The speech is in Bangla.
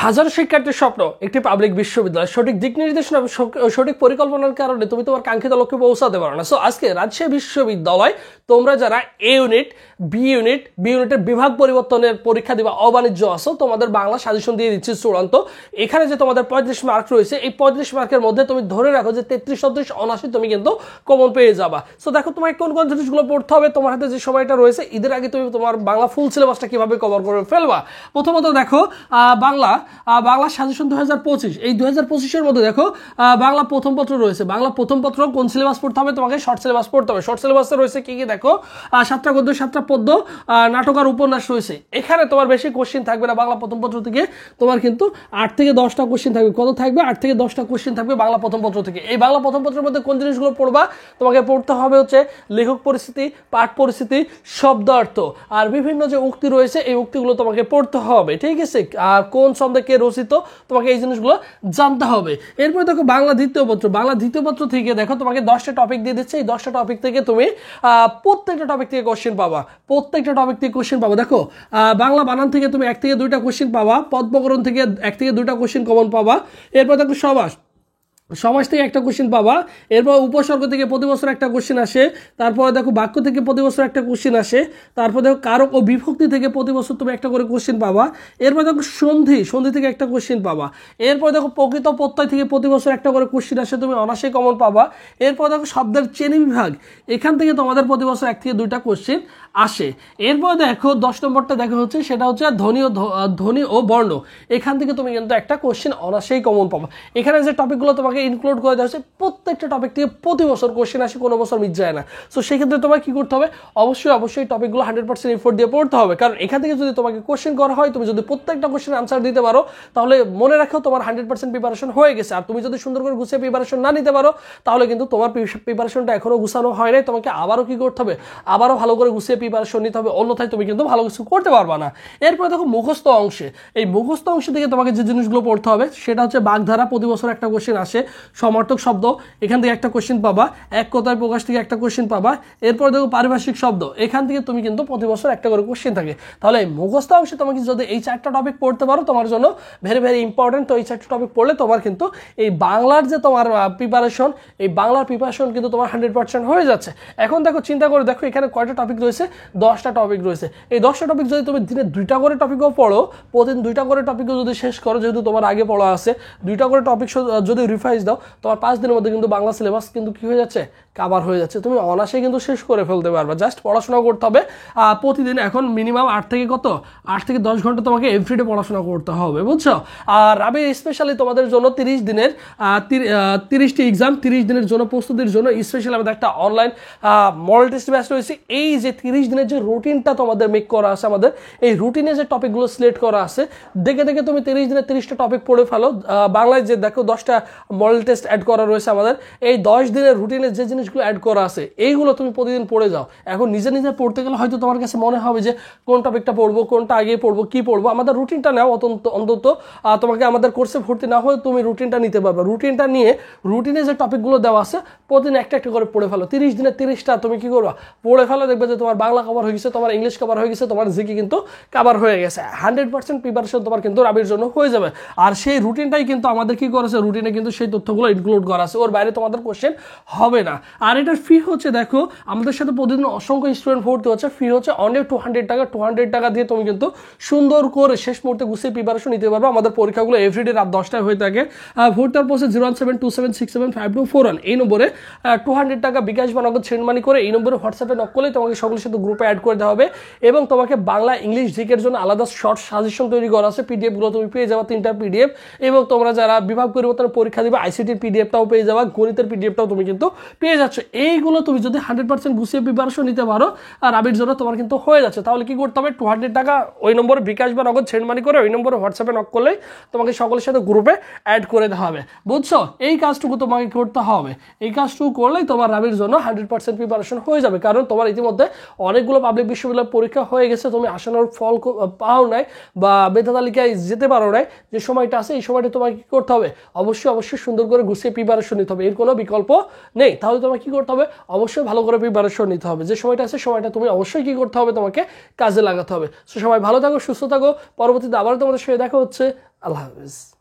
হাজারো শিক্ষার্থীর স্বপ্ন একটি পাবলিক বিশ্ববিদ্যালয়, সঠিক দিক নির্দেশনা এবং সঠিক পরিকল্পনার কারণে তুমি তোমার কাঙ্ক্ষিত লক্ষ্যে পৌঁছাতে পারো না। সো আজকে রাজশাহী বিশ্ববিদ্যালয় তোমরা যারা এ ইউনিট বি ইউনিটের বিভাগ পরিবর্তনের পরীক্ষা দিবা, অবাণিজ্য আসো, তোমাদের বাংলা সাজেশন দিয়ে দিচ্ছি চূড়ান্ত। এখানে যে তোমাদের 35 মার্ক রয়েছে, এই 35 মার্কের মধ্যে তুমি ধরে রাখো যে 33, 34, 79 তুমি কিন্তু কমন পেয়ে যাবা। সো দেখো তোমাকে কোন কোন জিনিসগুলো পড়তে হবে। তোমার হাতে যে সময়টা রয়েছে, ঈদের আগে তুমি তোমার বাংলা ফুল সিলেবাসটা কিভাবে কভার করে ফেলবা। প্রথমত দেখো বাংলা সাজেশন 2025, এই 2025-এর মধ্যে দেখো বাংলা প্রথম পত্র রয়েছে। বাংলা প্রথম পত্র কোন সিলেবাস পড়তে হবে? তোমাকে শর্ট সিলেবাস পড়তে হবে। শর্ট সিলেবাসে রয়েছে কি কি দেখো, 7টা গদ্য, 7টা পদ্য, নাটক আর উপন্যাস রয়েছে। এখানে তোমার বেশি কোশ্চেন থাকবে না। বাংলা প্রথম পত্র থেকে তোমার কিন্তু 8 থেকে 10টা কোশ্চেন থাকবে। কত থাকবে? 8 থেকে 10টা কোশ্চেন থাকবে বাংলা প্রথম পত্র থেকে। এই বাংলা প্রথম পত্রের মধ্যে কোন জিনিসগুলো পড়বা? তোমাকে পড়তে হবে হচ্ছে লেখক পরিস্থিতি, পাঠ পরিস্থিতি, শব্দার্থ আর বিভিন্ন যে উক্তি রয়েছে, এই উক্তিগুলো তোমাকে পড়তে হবে, ঠিক আছে? আর কোন ছন্দে কে রচিত, তোমাকে এই জিনিসগুলো জানতে হবে। এরপরে দেখো বাংলা দ্বিতীয় পত্র। বাংলা দ্বিতীয় পত্র থেকে দেখো তোমাকে 10টা টপিক দিয়ে দিচ্ছে। এই 10টা টপিক থেকে তুমি প্রত্যেকটা টপিক থেকে কোশ্চেন পাবা। প্রত্যেকটা টপিক থেকে কোশ্চেন পাবা। দেখো বাংলা বানান থেকে তুমি 1 থেকে 2টা কোশ্চেন পাবা। পদ প্রকরণ থেকে 1 থেকে 2টা কোশ্চেন কমন পাবা। এরপর দেখো সমাজ থেকে একটা কোশ্চেন পাবা। এরপর উপসর্গ থেকে প্রতি বছর একটা কোশ্চেন আসে। তারপরে দেখো বাক্য থেকে প্রতি বছর একটা কোশ্চেন আসে। তারপর দেখো কারক ও বিভক্তি থেকে প্রতি বছর তুমি একটা করে কোশ্চেন পাবা। এরপর দেখো সন্ধি থেকে একটা কোশ্চেন পাবা। এরপর দেখো প্রকৃত প্রত্যয় থেকে প্রতি বছর একটা করে কোশ্চেন আসে, তুমি অনায়াসে কমন পাবা। এরপর দেখো শব্দের শ্রেণী বিভাগ, এখান থেকে তোমাদের প্রতি বছর 1 থেকে 2টা কোশ্চেন আসে। এরপর দেখো 10 নম্বরটা দেখা হচ্ছে, সেটা হচ্ছে ধ্বনি ও বর্ণ। এখান থেকে তুমি কিন্তু একটা কোশ্চেন অনায়াসেই কমন পাবা। এখানে যে টপিকগুলো তোমাকে ইনক্লুড করে দেওয়া হচ্ছে, প্রত্যেকটা টপিক থেকে প্রতি বছর কোশ্চেন আসে, কোনো বছর মিস যায় না। সো সেই ক্ষেত্রে তোমার কি করতে হবে? অবশ্যই টপিকগুলো 100% এফোর্ট দিয়ে পড়তে হবে। কারণ এখান থেকে যদি তোমাকে কোশ্চেন করা হয়, তুমি যদি প্রত্যেকটা কোশ্চেন আনসার দিতে পারো, তাহলে মনে রাখো তোমার 100% প্রিপারেশন হয়ে গেছে। আর তুমি যদি সুন্দর করে গুছিয়ে প্রিপারেশন না নিতে পারো, তাহলে কিন্তু তোমার প্রিপারেশনটা এখনো গুছানো হয় নাই। তোমাকে আবারও কি করতে হবে? আবারও ভালো করে গুছিয়ে প্রিপারেশন নিতে হবে, অন্যথায় তুমি কিন্তু ভালো কিছু করতে পারবা না। এরপরে দেখো মুখস্থ অংশে। এই মুখস্থ অংশ থেকে তোমাকে যে জিনিসগুলো পড়তে হবে, সেটা হচ্ছে বাগধারা, প্রতি বছর একটা কোশ্চেন আসে। সমার্থক শব্দ, এখান থেকে একটা কোশ্চেন পাবা। এক কথায় প্রকাশ থেকে একটা কোশ্চেন পাবা। এরপর দেখো পারিভাষিক শব্দ, এখান থেকে তুমি কিন্তু প্রতি বছর একটা করে কোশ্চেন থাকে। তাহলে এই মুখস্থ অংশে তোমাকে যদি এই 4টা টপিক পড়তে পারো, তোমার জন্য ভেরি ভেরি ইম্পর্টেন্ট। তো এই 4টা টপিক পড়লে তোমার কিন্তু এই বাংলার যে তোমার প্রিপারেশন, এই বাংলার প্রিপারেশন কিন্তু তোমার 100% হয়ে যাচ্ছে। এখন দেখো চিন্তা করে দেখো, এখানে কয়টা টপিক রয়েছে? 10টা টপিক রয়েছে। এই 10টা টপিক যদি তুমি দিনে 2টা করে টপিকও পড়ো, প্রতিদিন 2টা করে টপিকও যদি শেষ করো, যেহেতু তোমার আগে পড়া আছে, 2টা করে টপিক যদি রিভাইজ দাও, তোমার 5 দিনের মধ্যে কিন্তু বাংলা সিলেবাস কিন্তু কি হয়ে যাচ্ছে? কভার হয়ে যাচ্ছে। তুমি অনায়াসে কিন্তু শেষ করে ফেলতে পারবে। জাস্ট পড়াশোনা করতে হবে প্রতিদিন। এখন মিনিমাম 8 থেকে 10 ঘন্টা তোমাকে এভরিডে পড়াশোনা করতে হবে, বুঝছো? আর আমি স্পেশালি তোমাদের জন্য 30 দিনের 30টি এক্সাম, 30 দিনের জন্য প্রস্তুতির জন্য স্পেশালি আমাদের একটা অনলাইন মডেল টেস্ট ব্যাচ রয়েছে। এই যে 30 দিনের যে রুটিনটা তোমাদের মেক করা আছে, আমাদের এই রুটিনে যে টপিকগুলো সিলেক্ট করা আছে, দেখে তুমি 30 দিনে 30টা টপিক পড়ে ফেলো। বাংলায় যে দেখো 10টা মডেল টেস্ট অ্যাড করা রয়েছে আমাদের, এই 10 দিনের রুটিনে যে জিনিসগুলো অ্যাড করা আছে, এইগুলো তুমি প্রতিদিন পড়ে যাও। এখন নিজে পড়তে গেলে হয়তো তোমার কাছে মনে হবে যে কোন টপিকটা পড়বো, কোনটা আগে পড়বো, কি পড়বো। আমাদের রুটিনটা নাও, অন্তত তোমাকে আমাদের কোর্সে ভর্তি না হয়ে তুমি রুটিনটা নিতে পারবে। রুটিনটা নিয়ে রুটিনে যে টপিকগুলো দেওয়া আছে, প্রতিদিন একটা করে পড়ে ফেলো। 30 দিনে 30টা তুমি কি করবা? পড়ে ফেলো। দেখবে যে তোমার বাংলা কভার হয়ে গেছে, তোমার ইংলিশ কভার হয়ে গেছে, তোমার জিকে কিন্তু কভার হয়ে গেছে। 100% প্রিপারেশন তোমার কিন্তু রাবির জন্য হয়ে যাবে। আর সেই রুটিনটাই কিন্তু আমাদের কি করেছে, রুটিনে কিন্তু সেই তথ্যগুলো ইনক্লুড করা আছে। ওর বাইরে তোমাদের কোশ্চেন হবে না। আর এটার ফি হচ্ছে, দেখো আমাদের সাথে প্রতিদিন অসংখ্য স্টুডেন্ট ভর্তি হচ্ছে। ফি হচ্ছে অনলি 200 টাকা। 200 টাকা দিয়ে তুমি কিন্তু সুন্দর করে শেষ মুহূর্তে গুছিয়ে প্রিপারেশন নিতে পারবে। আমাদের পরীক্ষাগুলো এভরিডে রাত 10টায় হয়ে থাকে। ভর্তির প্রসেস 01727675241 এই নম্বরে 200 টাকা বিকাশ বা নগদ সেন্ড মানি করে এই নম্বরে হোয়াটসঅ্যাপে নক করলে তোমাকে সকলের সাথে গ্রুপে অ্যাড করে দেওয়া হবে। এবং তোমাকে বাংলা ইংলিশ জিকের জন্য আলাদা শর্ট সাজেশন তৈরি করা আছে। পিডিএফগুলো তুমি পেয়ে যাবে, 3টা পিডিএফ। এবং তোমরা যারা বিভাগ পরিবর্তনের পরীক্ষা দিবে, আইসিটির পিডিএফটাও পেয়ে যাবা, গণিতের পিডিএফটাও তুমি কিন্তু পেয়ে যাচ্ছ। এইগুলো তুমি যদি 100% গুছিয়ে প্রিপারেশন নিতে পারো, আর রাবির জন্য তোমার কিন্তু হয়ে যাচ্ছে। তাহলে কি করতে হবে? 200 টাকা ওই নম্বরে বিকাশ বা নগদ সেন্ড মানি করে ওই নম্বরে হোয়াটসঅ্যাপে নক করলেই তোমাকে সকলের সাথে গ্রুপে অ্যাড করে দেওয়া হবে, বুঝছো? এই কাজটুকু তোমাকে করতে হবে। এই কাজটুকু করলেই তোমার রাবির জন্য 100% প্রিপারেশন হয়ে যাবে। কারণ তোমার ইতিমধ্যে অনেকগুলো পাবলিক বিশ্ববিদ্যালয় পরীক্ষা হয়ে গেছে, তুমি আসানোর ফল পাও নাই বা মেধা তালিকায় যেতে পারো নাই। যে সময়টা আছে, এই সময়টা তোমাকে কি করতে হবে? অবশ্যই সুন্দর করে গুছিয়ে প্রিপারেশন নিতে হবে। এর কোনো বিকল্প নেই। তাহলে তোমাকে কি করতে হবে? অবশ্যই ভালো করে প্রিপারেশন নিতে হবে। যে সময়টা আছে, সময়টা তুমি অবশ্যই কি করতে হবে? তোমাকে কাজে লাগাতে হবে। সো সবাই ভালো থাকো, সুস্থ থাকো। পরবর্তীতে আবারও তোমাদের সাথে দেখা হচ্ছে। আল্লাহ হাফিজ।